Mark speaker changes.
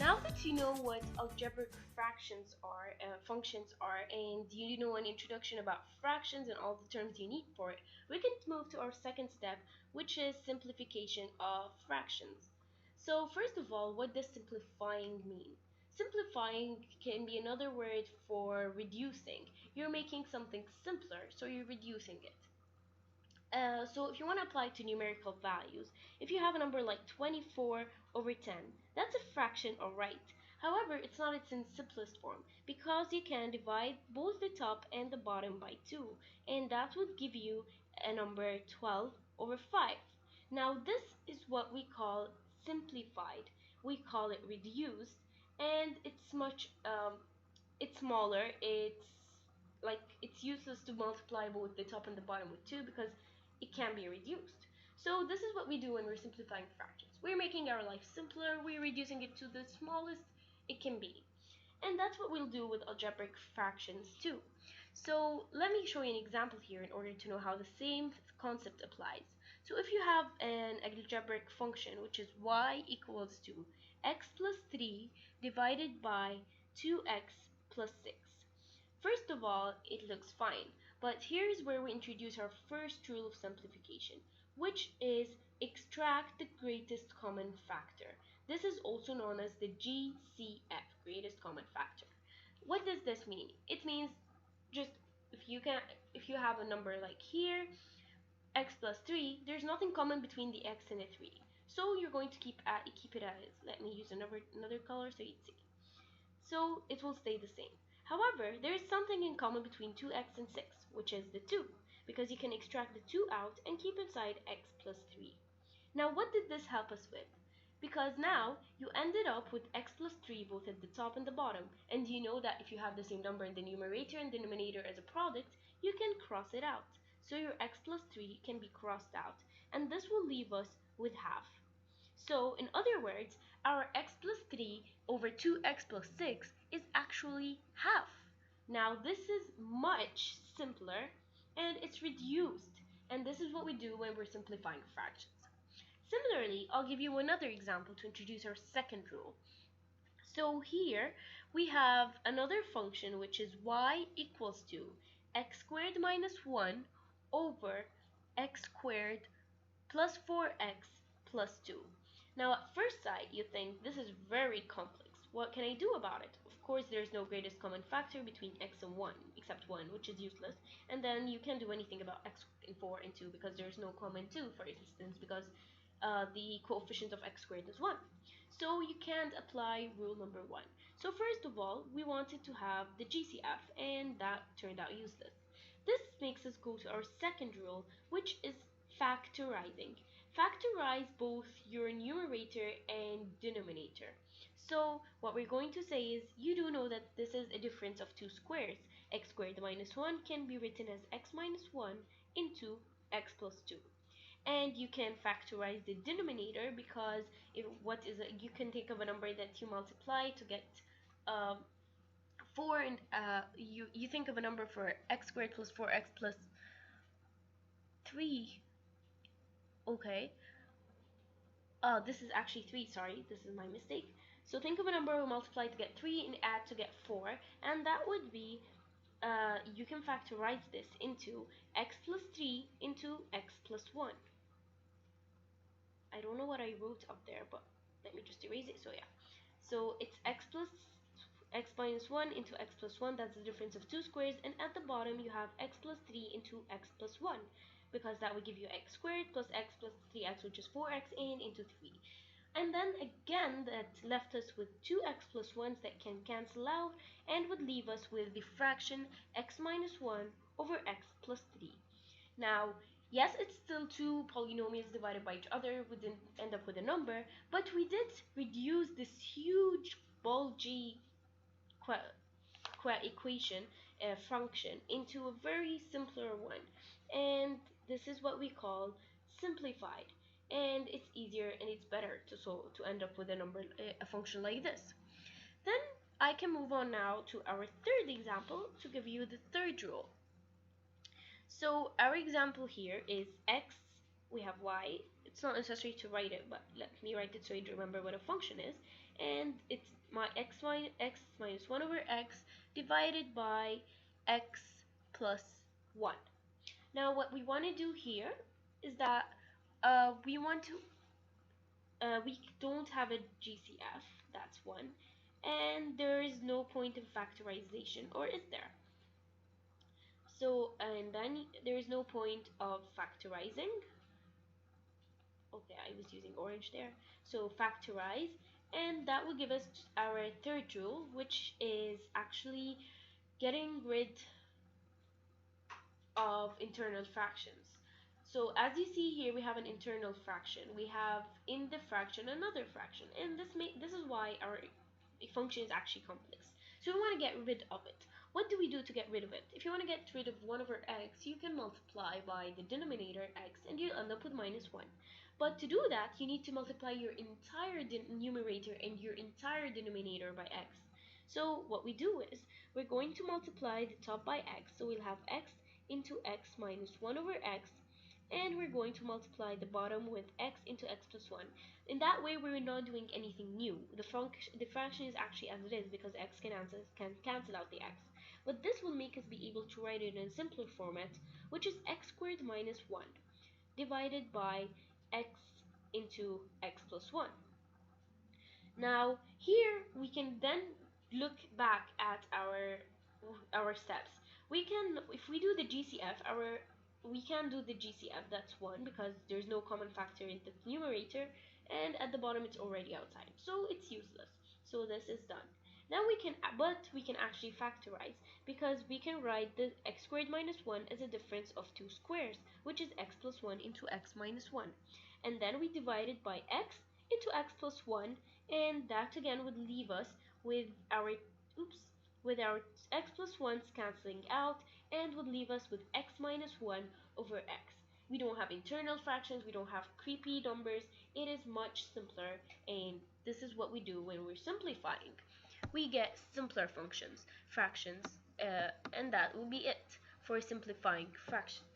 Speaker 1: Now that you know what algebraic fractions are, functions are, and you know an introduction about fractions and all the terms you need for it, we can move to our second step, which is simplification of fractions. So first of all, what does simplifying mean? Simplifying can be another word for reducing. You're making something simpler, so you're reducing it. So if you want to apply to numerical values, if you have a number like 24 over 10, that's a fraction, alright. However, it's not its in simplest form because you can divide both the top and the bottom by 2, and that would give you a number 12 over 5. Now this is what we call simplified. We call it reduced, and it's smaller. It's useless to multiply both the top and the bottom with 2 because it can be reduced. So this is what we do when we're simplifying fractions. We're making our life simpler, we're reducing it to the smallest it can be. And that's what we'll do with algebraic fractions too. So let me show you an example here in order to know how the same concept applies. So if you have an algebraic function which is y equals to x plus 3 divided by 2x plus 6. First of all, it looks fine, but here's where we introduce our first rule of simplification, which is extract the greatest common factor. This is also known as the GCF, greatest common factor. What does this mean? It means just if you have a number like here, x plus 3, there's nothing common between the x and the 3. So you're going to keep it as, let me use another color so you'd see. So it will stay the same. However, there is something in common between 2x and 6, which is the 2, because you can extract the 2 out and keep inside x plus 3. Now, what did this help us with? Because now you ended up with x plus 3 both at the top and the bottom, and you know that if you have the same number in the numerator and denominator as a product, you can cross it out. So your x plus 3 can be crossed out, and this will leave us with half. So, in other words, our x plus 3 over 2x plus 6 is actually half. Now, this is much simpler and it's reduced. And this is what we do when we're simplifying fractions. Similarly, I'll give you another example to introduce our second rule. So here we have another function which is y equals to x squared minus 1 over x squared plus 4x plus 2. Now at first sight you think this is very complex. What can I do about it? Of course there's no greatest common factor between x and 1 except 1, which is useless, and then you can't do anything about x and 4 and 2 because there's no common 2, for instance, because the coefficient of x squared is 1. So you can't apply rule number 1. So first of all, we wanted to have the GCF, and that turned out useless. This makes us go to our second rule, which is factorizing. Factorize both your numerator and denominator. So what we're going to say is, you do know that this is a difference of two squares. X squared minus 1 can be written as x minus 1 into x plus 2. And you can factorize the denominator because you can think of a number that you multiply to get 4, and you think of a number for x squared plus 4x plus 3. Okay, this is actually 3, sorry, this is my mistake. So think of a number we multiply to get 3 and add to get 4, and that would be, you can factorize this into x plus 3 into x plus 1. I don't know what I wrote up there, but let me just erase it. So yeah, so it's x minus 1 into x plus 1, that's the difference of two squares, and at the bottom you have x plus 3 into x plus 1, because that would give you x squared plus x plus 3x, which is 4x, and into 3. And then again, that left us with two x plus 1s that can cancel out and would leave us with the fraction x minus 1 over x plus 3. Now, yes, it's still two polynomials divided by each other. We didn't end up with a number, but we did reduce this huge bulgy equation function into a very simpler one, and this is what we call simplified. And it's easier and it's better to end up with a function like this. Then I can move on now to our third example to give you the third rule. So our example here is x we have y. It's not necessary to write it, but let me write it so you remember what a function is. And it's my x minus 1 over x divided by x plus 1. Now what we want to do here is that we don't have a GCF, that's one, and there is no point in factorization, or is there? So, and then there is no point of factorizing. Okay, I was using orange there. So factorize, and that will give us our third rule, which is actually getting rid of internal fractions. So as you see here, we have an internal fraction. We have in the fraction another fraction, and this is why our function is actually complex. So we want to get rid of it. What do we do to get rid of it? If you want to get rid of 1 over x, you can multiply by the denominator x, and you'll end up with minus 1. But to do that, you need to multiply your entire numerator and your entire denominator by x. So what we do is, we're going to multiply the top by x, so we'll have x into x minus 1 over x, and we're going to multiply the bottom with x into x plus 1. In that way, we're not doing anything new. The fraction is actually as it is because x can cancel out the x. But this will make us be able to write it in a simpler format, which is x squared minus 1 divided by x into x plus 1. Now here we can then look back at our steps. We can, if we do the GCF, we can do the GCF, that's 1 because there's no common factor in the numerator, and at the bottom it's already outside, so it's useless. So this is done. Now we can actually factorize, because we can write the x squared minus 1 as a difference of two squares, which is x plus 1 into x minus 1. And then we divide it by x into x plus 1, and that again would leave us with our with our x plus 1's canceling out, and would leave us with x minus 1 over x. We don't have internal fractions, we don't have creepy numbers. It is much simpler, and this is what we do when we're simplifying. We get simpler fractions, and that will be it for simplifying fractions.